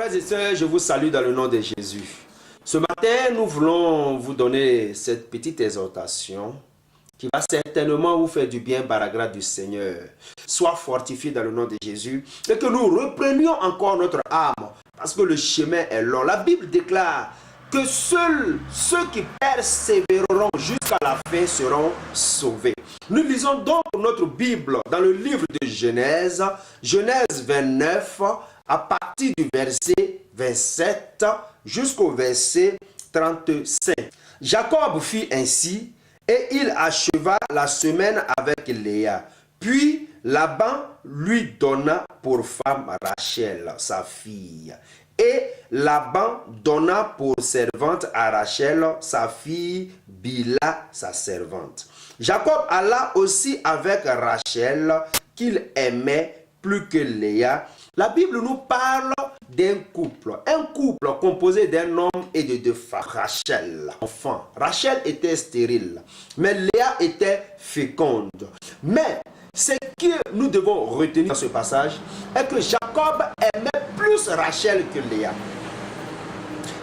Frères et sœurs, je vous salue dans le nom de Jésus. Ce matin, nous voulons vous donner cette petite exhortation qui va certainement vous faire du bien par la grâce du Seigneur. Sois fortifié dans le nom de Jésus et que nous reprenions encore notre âme parce que le chemin est long. La Bible déclare que seuls ceux qui persévéreront jusqu'à la fin seront sauvés. Nous lisons donc notre Bible dans le livre de Genèse, Genèse 29, à partir du verset 27 jusqu'au verset 35. Jacob fit ainsi et il acheva la semaine avec Léa. Puis Laban lui donna pour femme Rachel, sa fille. Et Laban donna pour servante à Rachel, sa fille Bila, sa servante. Jacob alla aussi avec Rachel, qu'il aimait plus que Léa. La Bible nous parle d'un couple. Un couple composé d'un homme et de deux femmes. Rachel, enfant. Rachel était stérile, mais Léa était féconde. Mais ce que nous devons retenir dans ce passage est que Jacob aimait plus Rachel que Léa.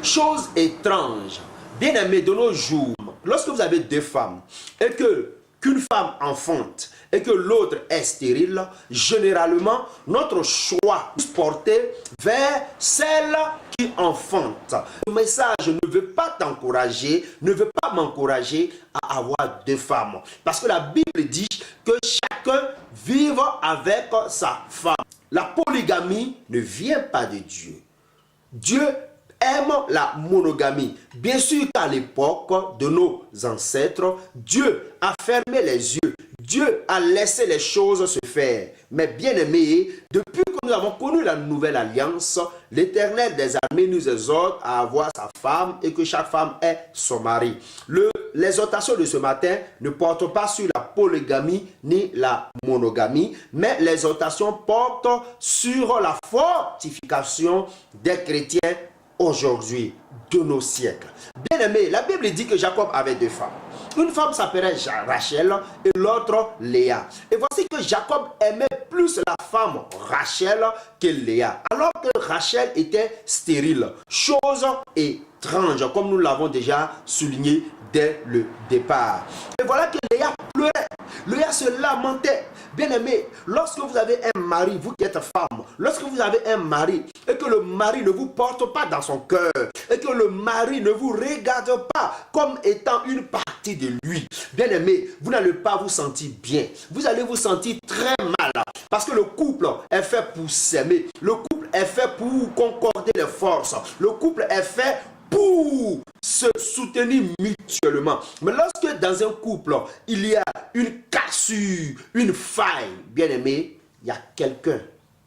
Chose étrange. Bien aimé, de nos jours, lorsque vous avez deux femmes et qu'une femme enfante et que l'autre est stérile, généralement, notre choix est porté vers celle qui enfante. Le message ne veut pas t'encourager, ne veut pas m'encourager à avoir deux femmes. Parce que la Bible dit que chacun vive avec sa femme. La polygamie ne vient pas de Dieu. Dieu aime la monogamie. Bien sûr qu'à l'époque de nos ancêtres, Dieu a fermé les yeux. Dieu a laissé les choses se faire. Mais bien aimé, depuis que nous avons connu la nouvelle alliance, l'Éternel des armées nous exhorte à avoir sa femme et que chaque femme ait son mari. L'exhortation de ce matin ne porte pas sur la polygamie ni la monogamie, mais l'exhortation porte sur la fortification des chrétiens aujourd'hui, de nos siècles. Bien aimé, la Bible dit que Jacob avait deux femmes. Une femme s'appelait Rachel et l'autre Léa. Et voici que Jacob aimait plus la femme Rachel que Léa, alors que Rachel était stérile. Chose étrange, comme nous l'avons déjà souligné dès le départ. Et voilà que Léa pleurait. Léa se lamentait. Bien aimé, lorsque vous avez un mari, vous qui êtes femme, lorsque vous avez un mari et que le mari ne vous porte pas dans son cœur et que le mari ne vous regarde pas comme étant une partie de lui, bien aimé, vous n'allez pas vous sentir bien. Vous allez vous sentir très mal parce que le couple est fait pour s'aimer. Le couple est fait pour concorder les forces. Le couple est fait pour se soutenir mutuellement. Mais lorsque dans un couple, il y a une cassure, une faille, bien aimé, il y a quelqu'un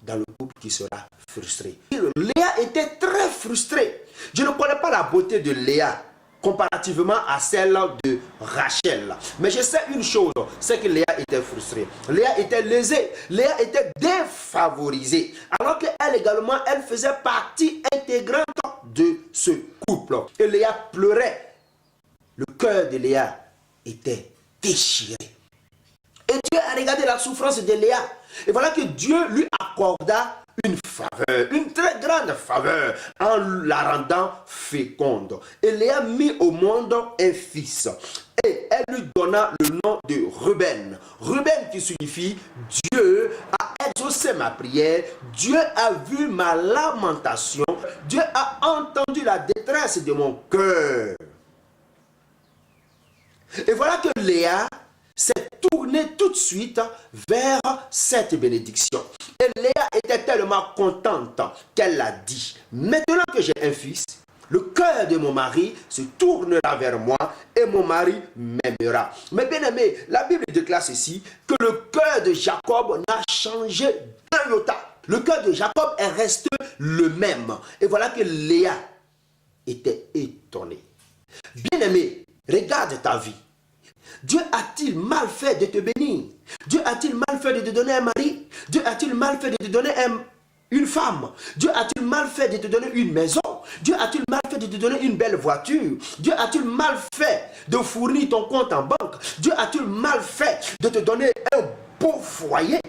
dans le couple qui sera frustré. Léa était très frustrée. Je ne connais pas la beauté de Léa comparativement à celle de Rachel. Mais je sais une chose, c'est que Léa était frustrée. Léa était lésée. Léa était défavorisée. Alors qu'elle également, elle faisait partie intégrante de ce couple. Et Léa pleurait. Le cœur de Léa était déchiré. Et Dieu a regardé la souffrance de Léa. Et voilà que Dieu lui accorda une faveur, une très grande faveur, en la rendant féconde. Et Léa mit au monde un fils. Et elle lui donna le nom de Ruben. Ruben qui signifie Dieu a exaucé ma prière, Dieu a vu ma lamentation, Dieu a entendu la détresse de mon cœur. Et voilà que Léa s'est tournée tout de suite vers cette bénédiction. Et Léa était tellement contente qu'elle a dit, maintenant que j'ai un fils, le cœur de mon mari se tournera vers moi et mon mari m'aimera. Mais bien aimé, la Bible déclare ceci, que le cœur de Jacob n'a changé d'un iota. Le cœur de Jacob est resté le même. Et voilà que Léa était étonnée. Bien aimé, regarde ta vie. Dieu a-t-il mal fait de te bénir? Dieu a-t-il mal fait de te donner un mari? Dieu a-t-il mal fait de te donner une femme? Dieu a-t-il mal fait de te donner une maison? Dieu a-t-il mal fait de te donner une belle voiture? Dieu a-t-il mal fait de fournir ton compte en banque? Dieu a-t-il mal fait de te donner un beau foyer?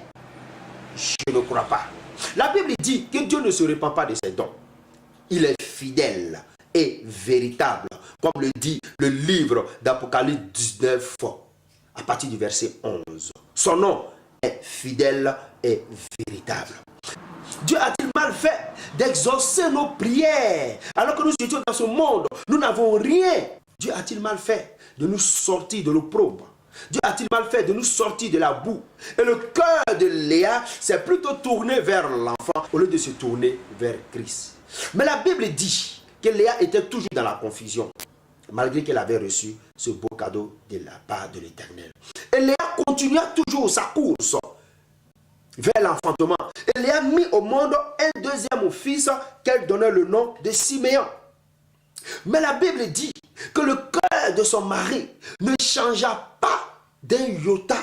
Je ne crois pas. La Bible dit que Dieu ne se répand pas de ses dons. il est fidèle et véritable, comme le dit le livre d'Apocalypse 19, à partir du verset 11. Son nom est fidèle et véritable. Dieu a-t-il mal fait d'exaucer nos prières alors que nous étions dans ce monde? Nous n'avons rien. Dieu a-t-il mal fait de nous sortir de l'opprobre? Dieu a-t-il mal fait de nous sortir de la boue? Et le cœur de Léa s'est plutôt tourné vers l'enfant au lieu de se tourner vers Christ. Mais la Bible dit que Léa était toujours dans la confusion, malgré qu'elle avait reçu ce beau cadeau de la part de l'Éternel. Et Léa continua toujours sa course vers l'enfantement. Et Léa mit au monde un deuxième fils qu'elle donnait le nom de Siméon. Mais la Bible dit que le cœur de son mari ne changea pas d'un iota.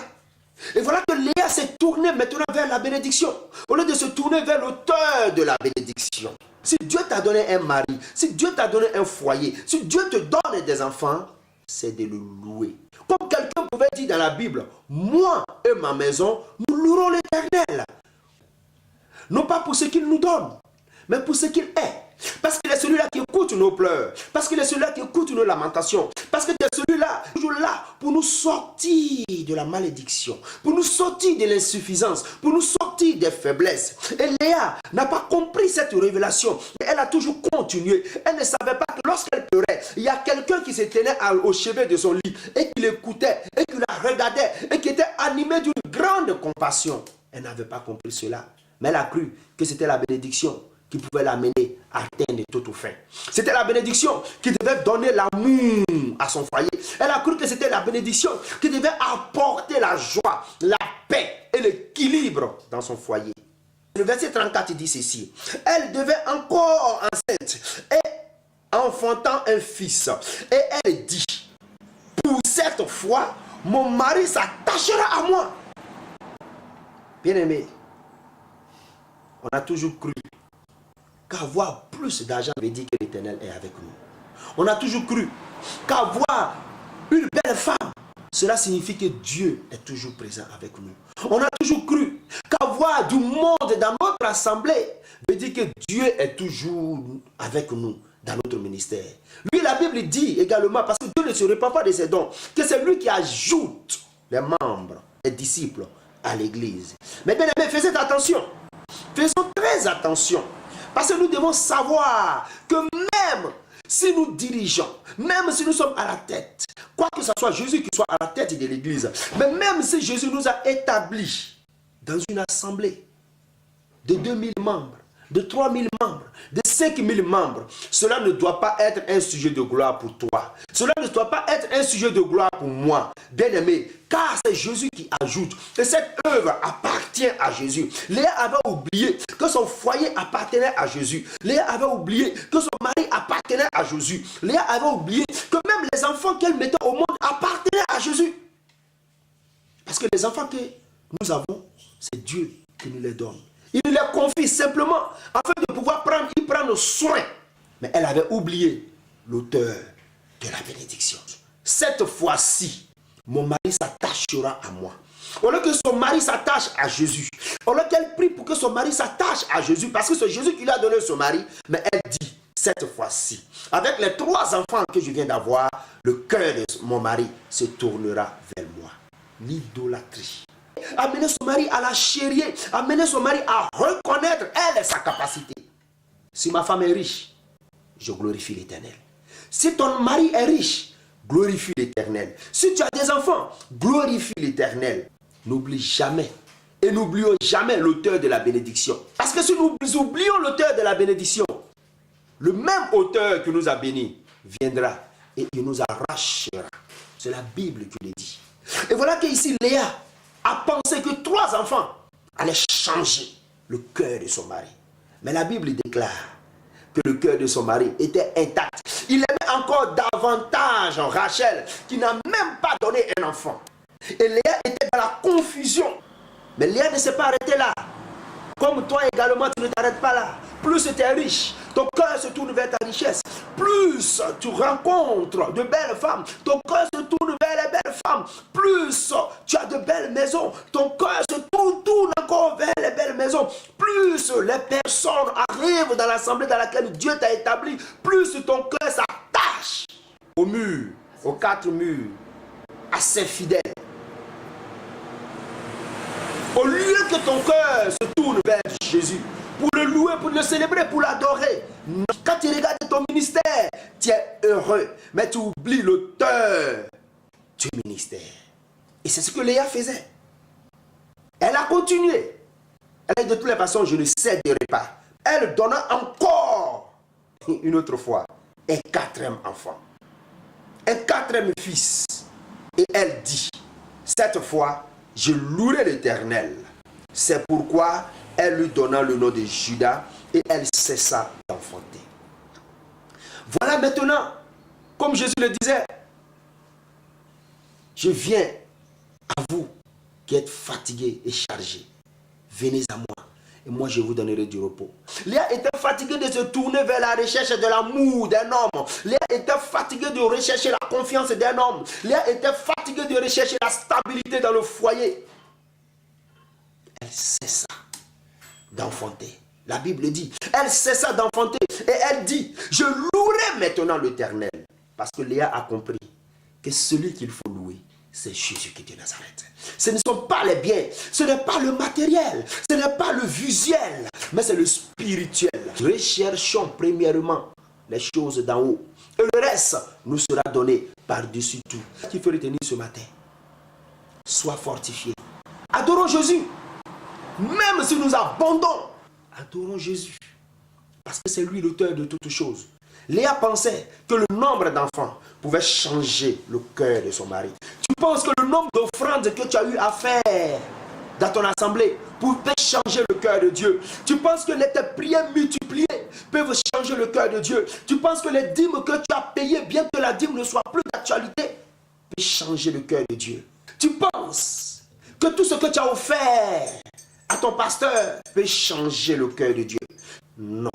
Et voilà que Léa s'est tournée maintenant vers la bénédiction, au lieu de se tourner vers l'auteur de la bénédiction. Si Dieu t'a donné un mari, si Dieu t'a donné un foyer, si Dieu te donne des enfants, c'est de le louer. Comme quelqu'un pouvait dire dans la Bible, moi et ma maison, nous louerons l'Éternel. Non pas pour ce qu'il nous donne, mais pour ce qu'il est. Parce qu'il est celui-là qui écoute nos pleurs. Parce qu'il est celui-là qui écoute nos lamentations. Parce que c'est celui-là, toujours là, pour nous sortir de la malédiction, pour nous sortir de l'insuffisance, pour nous sortir des faiblesses. Et Léa n'a pas compris cette révélation. Mais elle a toujours continué. Elle ne savait pas que lorsqu'elle pleurait, il y a quelqu'un qui se tenait au chevet de son lit et qui l'écoutait, et qui la regardait, et qui était animé d'une grande compassion. Elle n'avait pas compris cela. Mais elle a cru que c'était la bénédiction qui pouvait l'amener à atteindre toute fin. C'était la bénédiction qui devait donner l'amour à son foyer. Elle a cru que c'était la bénédiction qui devait apporter la joie, la paix et l'équilibre dans son foyer. Le verset 34 dit ceci. Elle devait encore enceinte et enfantant un fils. Et elle dit, pour cette fois, mon mari s'attachera à moi. Bien-aimé, on a toujours cru qu'avoir plus d'argent veut dire que l'Éternel est avec nous. On a toujours cru qu'avoir une belle femme, cela signifie que Dieu est toujours présent avec nous. On a toujours cru qu'avoir du monde dans notre assemblée veut dire que Dieu est toujours avec nous dans notre ministère. Lui, la Bible dit également, parce que Dieu ne se répand pas de ses dons, que c'est lui qui ajoute les membres, les disciples à l'église. Mais bien aimé, faites attention. Faisons très attention. Parce que nous devons savoir que même si nous dirigeons, même si nous sommes à la tête, quoi que ce soit Jésus qui soit à la tête de l'église, mais même si Jésus nous a établis dans une assemblée de 2000 membres, de 3000 membres, de 5000 membres, cela ne doit pas être un sujet de gloire pour toi. Cela ne doit pas être un sujet de gloire pour moi, bien-aimé, car c'est Jésus qui ajoute. Et cette œuvre appartient à Jésus. Léa avait oublié que son foyer appartenait à Jésus. Léa avait oublié que son mari appartenait à Jésus. Léa avait oublié que même les enfants qu'elle mettait au monde appartenaient à Jésus. Parce que les enfants que nous avons, c'est Dieu qui nous les donne. Il nous les confie simplement afin de pouvoir y prendre soin. Mais elle avait oublié l'auteur de la bénédiction. Cette fois-ci, mon mari s'attachera à moi. Au lieu que son mari s'attache à Jésus, au lieu qu'elle prie pour que son mari s'attache à Jésus, parce que c'est Jésus qui lui a donné son mari, mais elle dit, cette fois-ci, avec les 3 enfants que je viens d'avoir, le cœur de mon mari se tournera vers moi. L'idolâtrie. Amener son mari à la chérir, amener son mari à reconnaître elle et sa capacité. Si ma femme est riche, je glorifie l'Éternel. Si ton mari est riche, glorifie l'Éternel. Si tu as des enfants, glorifie l'Éternel. N'oublie jamais et n'oublions jamais l'auteur de la bénédiction. Parce que si nous oublions l'auteur de la bénédiction, le même auteur qui nous a bénis viendra et il nous arrachera. C'est la Bible qui le dit. Et voilà qu'ici Léa a pensé que 3 enfants allaient changer le cœur de son mari. Mais la Bible déclare que le cœur de son mari était intact. Il aimait encore davantage Rachel, qui n'a même pas donné un enfant. Et Léa était dans la confusion. Mais Léa ne s'est pas arrêtée là. Comme toi également, tu ne t'arrêtes pas là. Plus tu es riche, ton cœur se tourne vers ta richesse. Plus tu rencontres de belles femmes, ton cœur se tourne vers les belles femmes. Plus tu as de belles maisons, ton cœur se tourne encore sors vers les belles maisons, plus les personnes arrivent dans l'assemblée dans laquelle Dieu t'a établi, plus ton cœur s'attache au mur, aux quatre murs, à ses fidèles. Au lieu que ton cœur se tourne vers Jésus, pour le louer, pour le célébrer, pour l'adorer. Quand tu regardes ton ministère, tu es heureux, mais tu oublies l'auteur du ministère. Et c'est ce que Léa faisait. Elle a continué. Elle a dit de toutes les façons, je ne céderai pas. Elle donna encore une autre fois un quatrième enfant, un quatrième fils. Et elle dit, cette fois, je louerai l'Éternel. C'est pourquoi elle lui donna le nom de Judas et elle cessa d'enfanter. Voilà maintenant, comme Jésus le disait, je viens à vous qui êtes fatigués et chargés. Venez à moi et moi je vous donnerai du repos. Léa était fatiguée de se tourner vers la recherche de l'amour d'un homme. Léa était fatiguée de rechercher la confiance d'un homme. Léa était fatiguée de rechercher la stabilité dans le foyer. Elle cessa d'enfanter. La Bible dit, elle cessa d'enfanter et elle dit, je louerai maintenant l'Éternel. Parce que Léa a compris que celui qu'il faut louer, c'est Jésus qui est de Nazareth. Ce ne sont pas les biens, ce n'est pas le matériel, ce n'est pas le visuel, mais c'est le spirituel. Recherchons premièrement les choses d'en haut. Et le reste nous sera donné par-dessus tout. Ce qu'il faut retenir ce matin, sois fortifié. Adorons Jésus. Même si nous abandonnons, adorons Jésus. Parce que c'est lui l'auteur de toutes choses. Léa pensait que le nombre d'enfants pouvait changer le cœur de son mari. Tu penses que le nombre d'offrandes que tu as eu à faire dans ton assemblée pouvait changer le cœur de Dieu. Tu penses que tes prières multipliées peuvent changer le cœur de Dieu. Tu penses que les dîmes que tu as payées, bien que la dîme ne soit plus d'actualité, peut changer le cœur de Dieu. Tu penses que tout ce que tu as offert à ton pasteur peut changer le cœur de Dieu. Non.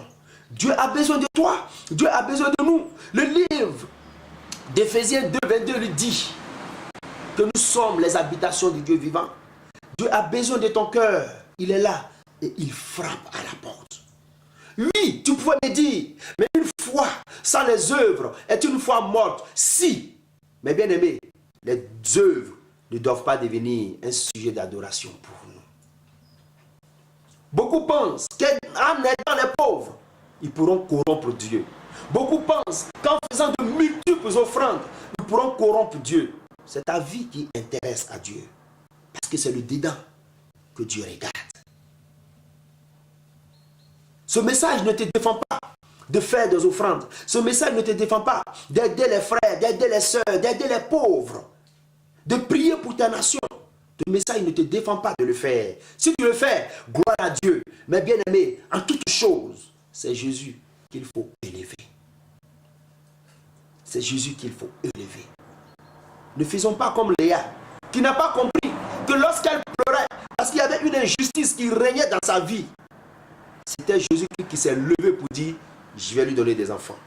Dieu a besoin de toi. Dieu a besoin de nous. Le livre d'Éphésiens 2, 22 lui dit que nous sommes les habitations du Dieu vivant. Dieu a besoin de ton cœur. Il est là et il frappe à la porte. Oui, tu pouvais me dire, mais une foi sans les œuvres est une foi morte. Si, mais bien aimé, les œuvres ne doivent pas devenir un sujet d'adoration pour nous. Beaucoup pensent qu'en aidant les pauvres, ils pourront corrompre Dieu. Beaucoup pensent qu'en faisant de multiples offrandes, nous pourrons corrompre Dieu. C'est ta vie qui intéresse à Dieu. Parce que c'est le dedans que Dieu regarde. Ce message ne te défend pas de faire des offrandes. Ce message ne te défend pas d'aider les frères, d'aider les sœurs, d'aider les pauvres, de prier pour ta nation. Ce message ne te défend pas de le faire. Si tu le fais, gloire à Dieu. Mais bien aimé, en toutes choses, c'est Jésus qu'il faut élever. C'est Jésus qu'il faut élever. Ne faisons pas comme Léa, qui n'a pas compris que lorsqu'elle pleurait, parce qu'il y avait une injustice qui régnait dans sa vie, c'était Jésus qui s'est levé pour dire, je vais lui donner des enfants.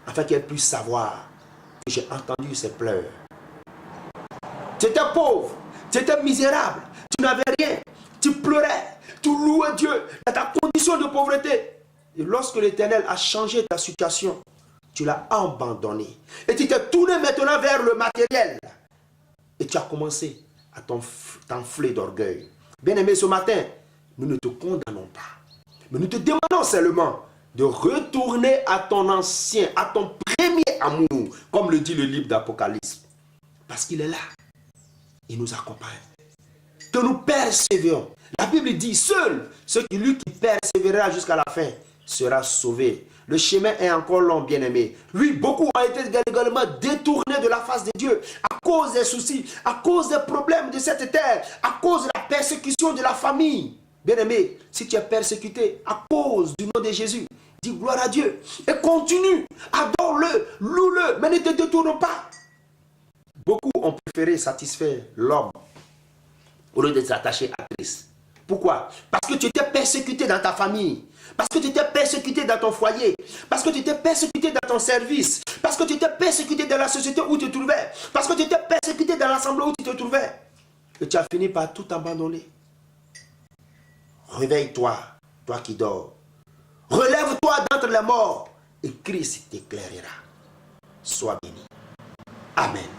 Afin qu'elle puisse savoir que j'ai entendu ses pleurs. Tu étais pauvre, tu étais misérable, tu n'avais rien, tu pleurais, tu louais Dieu dans ta condition de pauvreté. Et lorsque l'Éternel a changé ta situation, tu l'as abandonné. Et tu t'es tourné maintenant vers le matériel. Et tu as commencé à t'enfler d'orgueil. Bien-aimé, ce matin, nous ne te condamnons pas. Mais nous te demandons seulement de retourner à ton ancien, à ton premier amour, comme le dit le livre d'Apocalypse. Parce qu'il est là. Il nous accompagne. Que nous persévérons. La Bible dit, seul celui qui persévérera jusqu'à la fin sera sauvé. Le chemin est encore long, bien-aimé. Oui, beaucoup ont été également détournés de la face de Dieu à cause des soucis, à cause des problèmes de cette terre, à cause de la persécution de la famille. Bien-aimé, si tu es persécuté à cause du nom de Jésus, dis gloire à Dieu et continue, adore-le, loue-le, mais ne te détourne pas. Beaucoup ont préféré satisfaire l'homme au lieu de s'attacher à Christ. Pourquoi? Parce que tu étais persécuté dans ta famille. Parce que tu étais persécuté dans ton foyer. Parce que tu étais persécuté dans ton service. Parce que tu étais persécuté dans la société où tu te trouvais. Parce que tu étais persécuté dans l'assemblée où tu te trouvais. Et tu as fini par tout abandonner. Réveille-toi, toi qui dors. Relève-toi d'entre les morts et Christ t'éclairera. Sois béni. Amen.